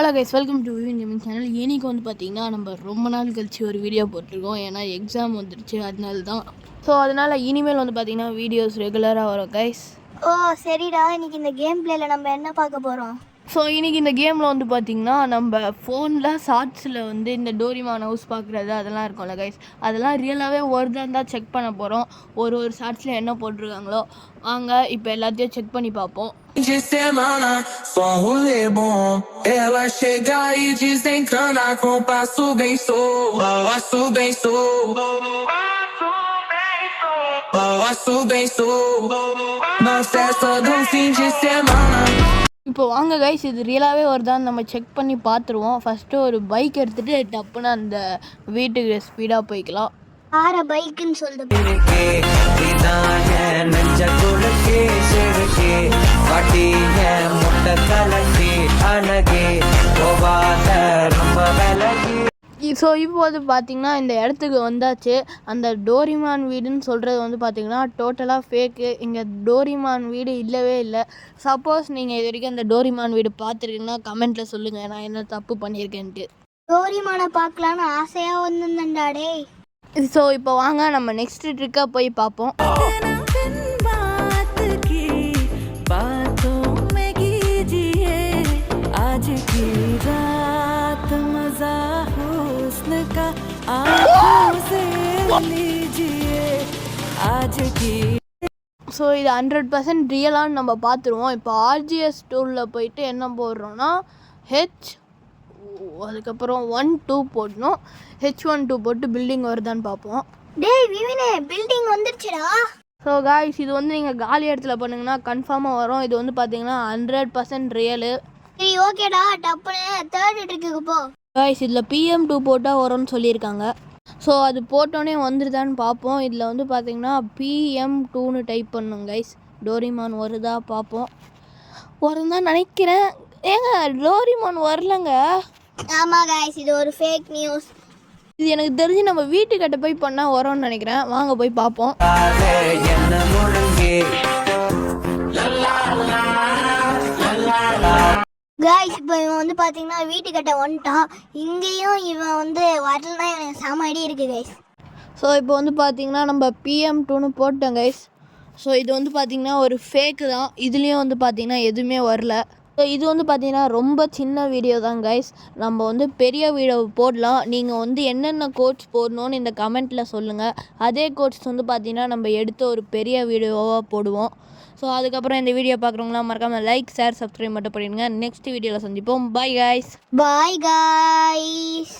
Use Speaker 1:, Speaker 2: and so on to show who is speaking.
Speaker 1: Hello guys, welcome to Vivin gaming channel. இன்றைக்கி வந்து பார்த்திங்கன்னா நம்ம ரொம்ப நாள் கழிச்சு ஒரு வீடியோ போட்டிருக்கோம். ஏன்னா எக்ஸாம் வந்துடுச்சு, அதனால தான். ஸோ அதனால் இனிமேல் வந்து பார்த்திங்கன்னா வீடியோஸ் ரெகுலராக வரும் கைஸ்.
Speaker 2: ஓ சரிடா, இன்னைக்கு இந்த கேம் பிளேயில் நம்ம என்ன பார்க்க போகிறோம்?
Speaker 1: ஸோ இன்றைக்கி இந்த கேமில் வந்து பார்த்திங்கன்னா நம்ம ஃபோனில் ஷார்ட்ஸில் வந்து இந்த டோரிமான் ஹவுஸ் பார்க்குறது அதெல்லாம் இருக்கும்ல கைஸ், அதெல்லாம் ரியலாகவே ஒருதான் தான் செக் பண்ண போகிறோம். ஒரு ஷார்ட்ஸில் என்ன போட்டிருக்காங்களோ வாங்க இப்போ எல்லாத்தையும் செக் பண்ணி பார்ப்போம்.
Speaker 3: De semana, só um rolê bom. Ela chega e desencana com passo bem solto, passo bem solto, passo bem solto, na festa do fim de semana.
Speaker 1: இப்போ வாங்க கைஸ், இது ரியலாகவே வருதான்னு நம்ம செக் பண்ணி பார்த்துருவோம். ஃபஸ்ட்டு ஒரு பைக் எடுத்துகிட்டு டப்புன்னு அந்த வீட்டுக்கு ஸ்பீடாக போய்க்கலாம்.
Speaker 2: ஆற பைக்குன்னு சொல்லுது.
Speaker 1: ஸோ இப்போ வந்து பார்த்திங்கன்னா இந்த இடத்துக்கு வந்தாச்சு. அந்த டோரிமான் வீடுன்னு சொல்கிறது வந்து பார்த்திங்கன்னா டோட்டலாக ஃபேக்கு. இங்கே டோரிமான் வீடு இல்லவே இல்லை. சப்போஸ் நீங்கள் இது வரைக்கும் அந்த டோரிமான் வீடு பார்த்துருக்கீங்கன்னா கமெண்ட்டில் சொல்லுங்கள், நான் என்ன தப்பு பண்ணியிருக்கேன்ட்டு.
Speaker 2: டோரிமானை பார்க்கலான்னு ஆசையாக வந்திருந்தேன்டாடே.
Speaker 1: ஸோ இப்போ வாங்க நம்ம நெக்ஸ்ட் ட்ரிக்காக போய் பார்ப்போம். ஸோ இது 100% ரியலான்னு நம்ம பார்த்துருவோம். இப்போ RGS டூலில் போயிட்டு என்ன போடுறோன்னா அதுக்கப்புறம் 1-2 போடணும். H1-2 போட்டு பில்டிங் வருதான்னு பார்ப்போம்.
Speaker 2: டேய் விவினே, பில்டிங் வந்துருச்சுடா.
Speaker 1: ஸோ காய்ஸ், இது வந்து நீங்கள் காலி இடத்துல பண்ணிங்கன்னா கன்ஃபார்மாக வரும். இது வந்து பார்த்தீங்கன்னா 100% ரியலு.
Speaker 2: சரி ஓகேடா, டப்புன்னு தேர்ட் ட்ரிக்குக்கு போ.
Speaker 1: காய்ஸ், இதில் PM2 போட்டால் வரும்னு சொல்லியிருக்காங்க. ஸோ அது போட்டோன்னே வந்துருதான்னு பார்ப்போம். இதில் வந்து பார்த்தீங்கன்னா PM2ன்னு டைப் பண்ணுங்க கைஸ். டோரிமான் வருதா பார்ப்போம். வரும் தான் நினைக்கிறேன். ஏங்க டோரிமான் வரலங்க.
Speaker 2: ஆமாம் கைஸ், இது ஒரு ஃபேக் நியூஸ்.
Speaker 1: இது எனக்கு தெரிஞ்சு நம்ம வீட்டுக்கிட்ட போய் பண்ணால் வரும்னு நினைக்கிறேன். வாங்க போய் பார்ப்போம்.
Speaker 2: கைஸ், இப்போ இவன் வந்து பார்த்தீங்கன்னா வீட்டுக்கிட்ட வந்துட்டான். இங்கேயும் இவன் வந்து வரலன்னா எனக்கு செம அடி இருக்கு கைஸ்.
Speaker 1: ஸோ இப்போ வந்து பார்த்தீங்கன்னா நம்ம PM2ன்னு போட்டோம் கைஸ். ஸோ இது வந்து பார்த்திங்கன்னா ஒரு ஃபேக்கு தான். இதுலேயும் வந்து பார்த்திங்கன்னா எதுவுமே வரல. ஸோ இது வந்து பார்த்திங்கன்னா ரொம்ப சின்ன வீடியோ தான் கைஸ். நம்ம வந்து பெரிய வீடியோ போடலாம். நீங்கள் வந்து என்னென்ன கோட்ஸ் போடணும்னு இந்த கமெண்ட்டில் சொல்லுங்கள். அதே கோட்ஸ் வந்து பார்த்திங்கன்னா நம்ம எடுத்து ஒரு பெரிய வீடியோவாக போடுவோம். ஸோ அதுக்கப்புறம் இந்த வீடியோ பார்க்குறவங்களாம் மறக்காமல் லைக், ஷேர், சப்ஸ்கிரைப் மட்டும் பண்ணிடுங்க. நெக்ஸ்ட் வீடியோவில் சந்திப்போம். Bye guys.
Speaker 2: Bye guys.